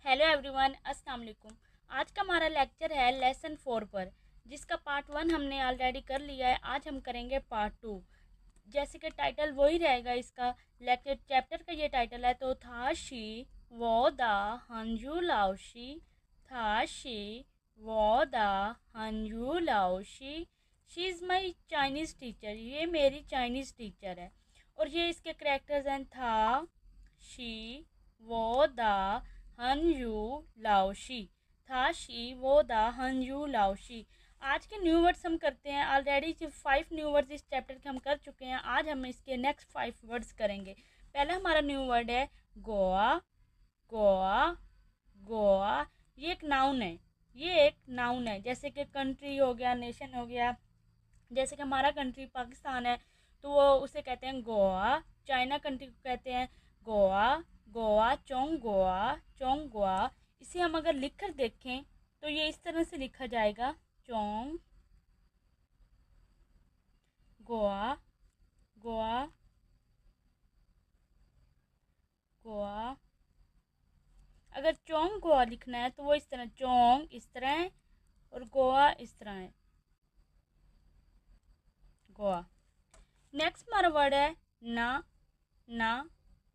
Hello everyone, अस्सलाम वालेकुम। आज का हमारा लेक्चर है लेसन 4 पर, जिसका पार्ट 1 हमने ऑलरेडी कर लिया है। आज हम करेंगे पार्ट 2। जैसे कि टाइटल वही रहेगा इसका, लेक्चर चैप्टर का ये टाइटल है। तो था शी वो द हंजू लाओशी, था शी वो द हंजू लाओशी, she is my Chinese teacher. ये मेरी चाइनीज़ टीचर है। और ये इसके करेक्टर्स हैं था शी वो द हंजू लाओशी, था शी वो द हंजू लाओशी। आज के न्यू वर्ड्स हम करते हैं। ऑलरेडी जो 5 न्यू वर्ड्स इस चैप्टर के हम कर चुके हैं। आज हम इसके नेक्स्ट 5 वर्ड्स करेंगे। पहला हमारा न्यू वर्ड है गोवा। गोवा, गोवा ये एक नाउन है। ये एक नाउन है, जैसे कि कंट्री हो गया, नेशन हो गया। जैसे कि हमारा कंट्री पाकिस्तान है, तो वो उसे कहते हैं गोवा। चाइना कंट्री को कहते हैं गोवा। गोवा चोंग गोवा, चोंग गोवा। इसे हम अगर लिख कर देखें तो ये इस तरह से लिखा जाएगा, चोंग गोवा, गोवा, गोवा। अगर चोंग गोवा लिखना है तो वो इस तरह, चोंग इस तरह है और गोवा इस तरह है, गोवा। नेक्स्ट हमारा वर्ड है ना। ना,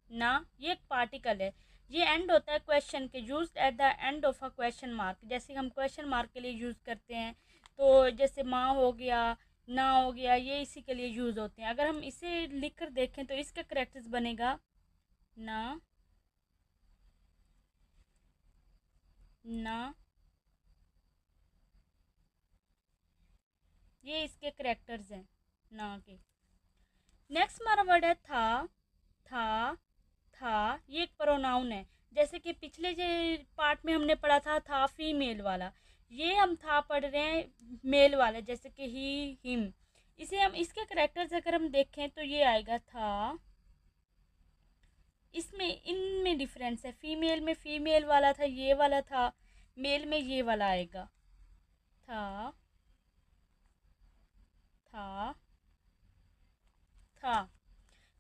ना ये एक पार्टिकल है। ये एंड होता है क्वेश्चन के, use at the end of a question mark. जैसे हम क्वेश्चन मार्क के लिए यूज़ करते हैं, तो जैसे माँ हो गया, ना हो गया, ये इसी के लिए यूज़ होते हैं। अगर हम इसे लिख कर देखें तो इसका करेक्टर्स बनेगा ना, ना। ये इसके करेक्टर्स हैं ना के। नेक्स्ट हमारा वर्ड है था। था, था ये एक प्रोनाउन है। जैसे कि पिछले जो पार्ट में हमने पढ़ा था फीमेल वाला, ये हम था पढ़ रहे हैं मेल वाला, जैसे कि ही हिम। इसे हम इसके करेक्टर्स अगर हम देखें तो ये आएगा था। इसमें इनमें डिफरेंस है। फीमेल में फीमेल वाला था, ये वाला था। मेल में ये वाला आएगा, था, था, था।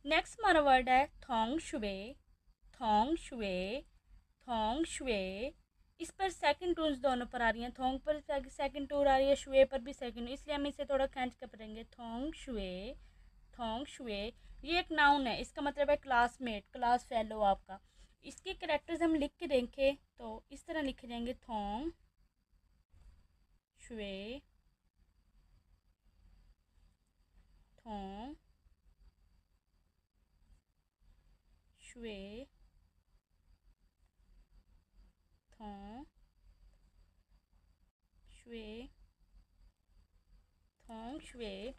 नेक्स्ट हमारा वर्ड है थोंग शुए। थोंग शुए, थोंग शुए। इस पर सेकंड टून्स दोनों पर आ रही हैं। थोंग पर सेकंड टूर आ रही है, शुए पर भी सेकंड, इसलिए हम इसे थोड़ा खींच कर पढ़ेंगे। थोंग शुए, थोंग शुए। ये एक नाउन है। इसका मतलब है क्लासमेट, क्लास फेलो आपका। इसके करेक्टर्स हम लिख के देखें तो इस तरह लिखे जाएंगे, थोंग शुए, थोंग शुए, थोंग शुए, थोंग शुए।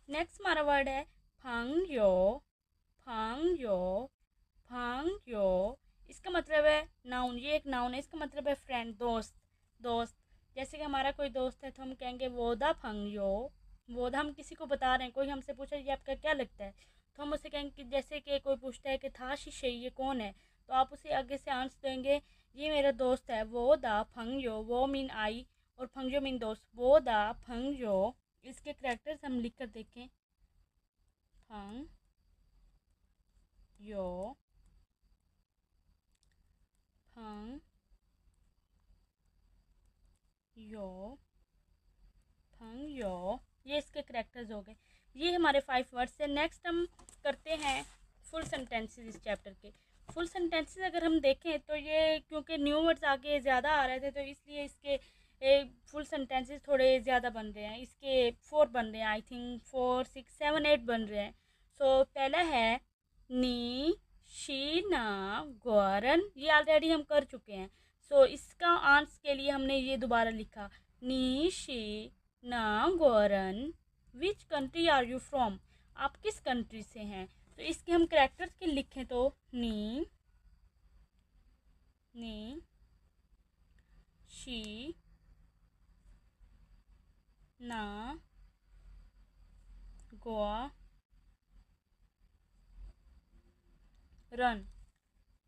नेक्स्ट हमारा वर्ड है फंग यो। फंग यो, फंग यो। इसका मतलब है नाउन। ये एक नाउन है। इसका मतलब है फ्रेंड, दोस्त, दोस्त। जैसे कि हमारा कोई दोस्त है तो हम कहेंगे वो दा फंग यो। वो दा हम किसी को बता रहे हैं। कोई हमसे पूछा ये आपका क्या लगता है, तो हम उसे कहेंगे कि जैसे कि कोई पूछता है कि था शीशे ये कौन है, तो आप उसे आगे से आंसर देंगे ये मेरा दोस्त है, वो दा फंग यो। वो मीन आई और फंग यो मीन दोस्त, वो दा फंग यो। इसके करेक्टर्स हम लिख कर देखें, फंग यो, फंग यो, फंग यो। ये इसके करेक्टर्स हो गए। ये हमारे 5 वर्ड्स हैं। नेक्स्ट हम करते हैं फुल सेंटेंसेस इस चैप्टर के। फुल सेंटेंसेस अगर हम देखें तो ये, क्योंकि न्यू वर्ड्स आगे ज़्यादा आ रहे थे तो इसलिए इसके फुल सेंटेंसेस थोड़े ज़्यादा बन रहे हैं। इसके 4 बन रहे हैं, आई थिंक 4 6 7 8 बन रहे हैं। सो पहला है नी शी ना गौरन। ये ऑलरेडी हम कर चुके हैं। सो इसका आंसर के लिए हमने ये दोबारा लिखा, नी शी ना गौरन। Which country are you from, आप किस कंट्री से हैं। तो इसके हम करेक्टर्स के लिखें तो नी, नी शी ना गोवा रन।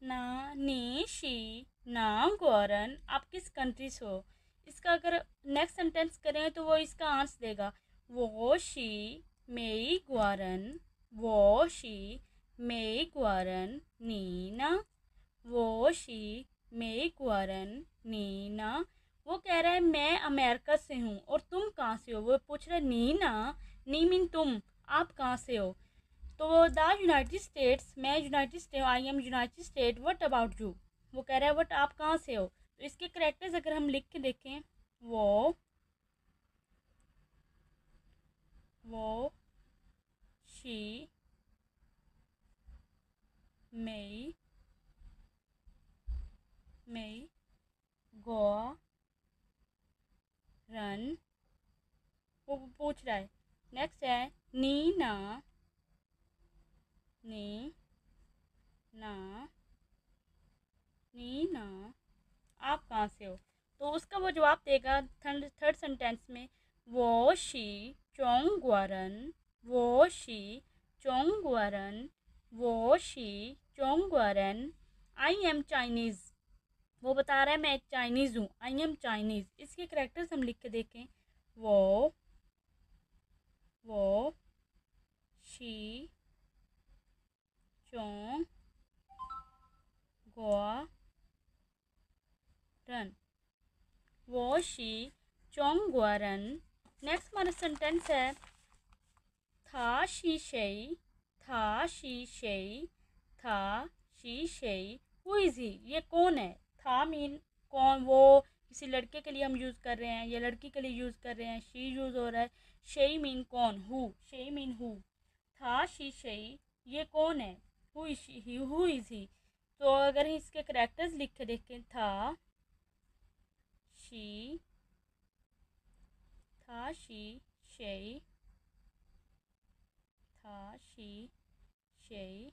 ना नी शी ना गौरन, आप किस कंट्री से हो। इसका अगर नेक्स्ट सेंटेंस करें तो वो इसका आंसर देगा, वो शी मेई ग्वारन, वो शी मेई ग्वारन नीना, वो शी मेई गुआरन नीना। वो कह रहा है मैं अमेरिका से हूँ और तुम कहाँ से हो। वो पूछ रहा है नीना, नी मीन तुम, आप कहाँ से हो। तो द यूनाइटेड स्टेट्स, मैं United state, I am United state, what about you. वो कह रहा है व्हाट, आप कहाँ से हो। तो इसके करेक्टर्स अगर हम लिख के देखें, वो शी, मई, गोवा, रन। वो पूछ रहा है। नेक्स्ट है नीना, नी ना, नीना, आप कहाँ से हो। तो उसका वो जवाब देगा थर्ड सेंटेंस में, वो शी चोंगवारन, वो शी चोंगवारन, वो शी चोंगवारन, आई एम चाइनीज़। वो बता रहा है मैं एक चाइनीज़ हूँ, आई एम चाइनीज़। इसके करेक्टर्स हम लिख के देखें, वो शी चोंग गोआ रन, वो शी चोंग गोआ रन। नेक्स्ट हमारा सेंटेंस है था शी शेई, था शी शेई, था शी शेई, हु इज़ ही, ये कौन है। था मीन कौन, वो किसी लड़के के लिए हम यूज़ कर रहे हैं या लड़की के लिए यूज़ कर रहे हैं, शी यूज़ हो रहा है। शेई मीन कौन, हु, शेई मीन हु। था शी शेई, ये कौन है, who is he, who is he. तो अगर इसके करेक्टर्स लिख के देखें, शी था शी शेई, था शी शेई,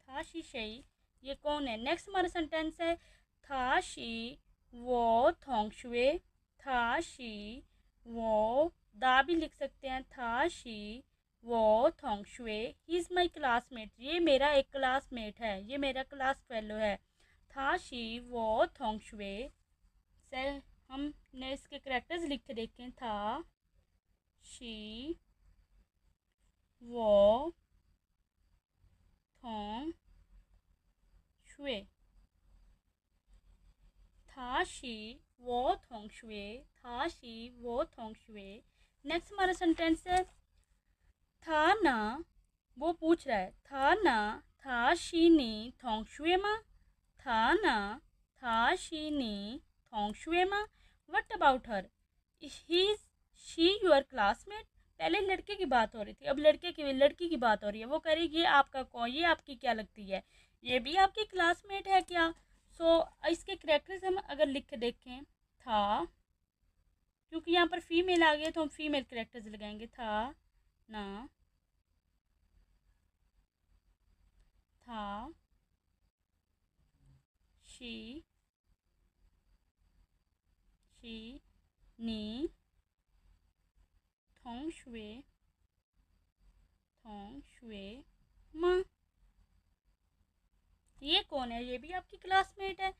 था शी शेई, ये कौन है। नेक्स्ट हमारा सेंटेंस है था शी वो थोंगशुए, था शी वो, दा भी लिख सकते हैं, था शी वो थोंगशुए, ही इज़ माई क्लासमेट, ये मेरा एक क्लासमेट है, ये मेरा क्लास फेलो है। था शी वो थोंगशुए से हमने इसके करेक्टर्स लिख के देखें, था शी वो थोंग शुए, था शी वो थोंग शुए, था शी वो थोंग शुए। नेक्स्ट हमारा सेंटेंस है था ना, वो पूछ रहा है था ना था शी नी थोंग शुए मा, था ना था शी नी थोंग शुए मा, what about her, he is she your classmate. पहले लड़के की बात हो रही थी, अब लड़की की बात हो रही है। वो कह रही है ये आपका कौन, ये आपकी क्या लगती है, ये भी आपकी क्लासमेट है क्या। सो इसके करेक्टर्स हम अगर लिख के देखें, था, क्योंकि यहाँ पर फीमेल आ गया तो हम फीमेल करेक्टर्स लगाएंगे, था ना, था शी नी थोंग शुए माँ, ये कौन है, ये भी आपकी क्लासमेट है।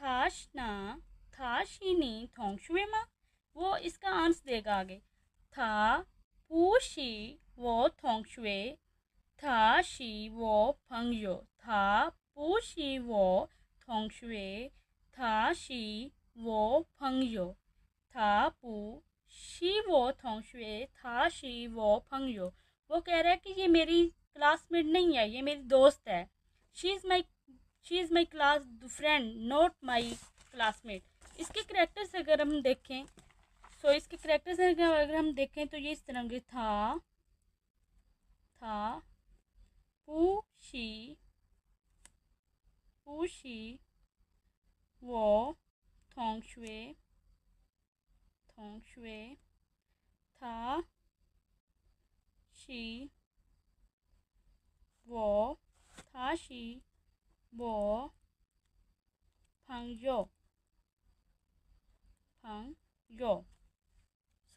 थाश ना था शी नी थोंग शुए माँ, वो इसका आंसर देगा आगे, था पू शी वो थोंग शुए, था शी वो फंगयो, था पू शी वो थोंग शुए, था शी वो फंगयो, था पू शी वो थोंग शुए, था शी वो फंगयो। वो कह रहा है कि ये मेरी क्लासमेट नहीं है, ये मेरी दोस्त है। She is my she is my class friend, not my classmate. इसके करेक्टर्स अगर हम देखें, सो इसके करेक्टर्स अगर हम देखें तो ये इस तरह के, था पू शी वो थोंग शुए, था शी वो, था शी वो फंगयो,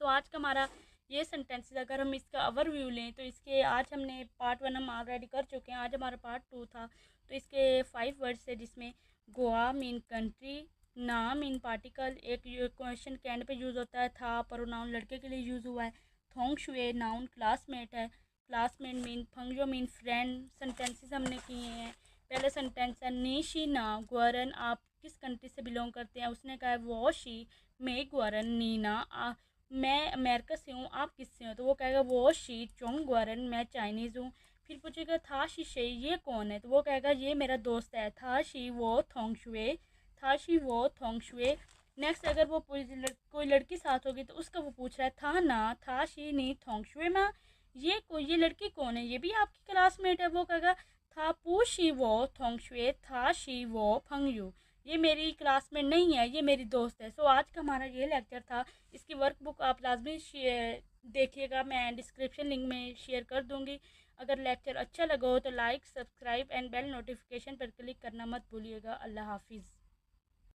सो आज का हमारा ये सेंटेंसेस, अगर हम इसका ओवरव्यू लें तो इसके आज हमने पार्ट 1 हम ऑलरेडी कर चुके हैं, आज हमारा पार्ट 2 था। तो इसके 5 वर्ड्स है, जिसमें गोवा मीन कंट्री, ना मीन पार्टिकल, एक क्वेश्चन के एंड पे यूज़ होता है, था प्रोनाउन लड़के के लिए यूज़ हुआ है, थोंग शुए नाउन क्लासमेट है, क्लासमेट मीन, फंगयो मीन फ्रेंड, सेंटेंसेस हमने किए हैं। पहला सेंटेंस है नी शी ना ग्वारन, आप किस कंट्री से बिलोंग करते हैं। उसने कहा है वो शी मैं ग्वारन नीना, मैं अमेरिका से हूँ, आप किससे हो। तो वो कहेगा वो शी चोंग ग्वारन, मैं चाइनीज़ हूँ। फिर पूछेगा था शी शे ये कौन है, तो वो कहेगा ये मेरा दोस्त है। था शी वो थोंग शुए, था शी वो थोंग शुए। नेक्स्ट अगर वो कोई लड़की साथ होगी तो उसका वो पूछ रहा है था ना था शी नी थोंग शुए मा, ये लड़की कौन है, ये भी आपकी क्लासमेट है। वो कहेगा था पू शी वो थोंग शुए था शी वो फंग यू, ये मेरी क्लासमेट नहीं है, ये मेरी दोस्त है। सो आज का हमारा ये लेक्चर था। इसकी वर्कबुक आप लाजमी देखिएगा, मैं डिस्क्रिप्शन लिंक में शेयर कर दूँगी। अगर लेक्चर अच्छा लगा हो तो like subscribe and bell notification पर क्लिक करना मत भूलिएगा। अल्लाह हाफिज़।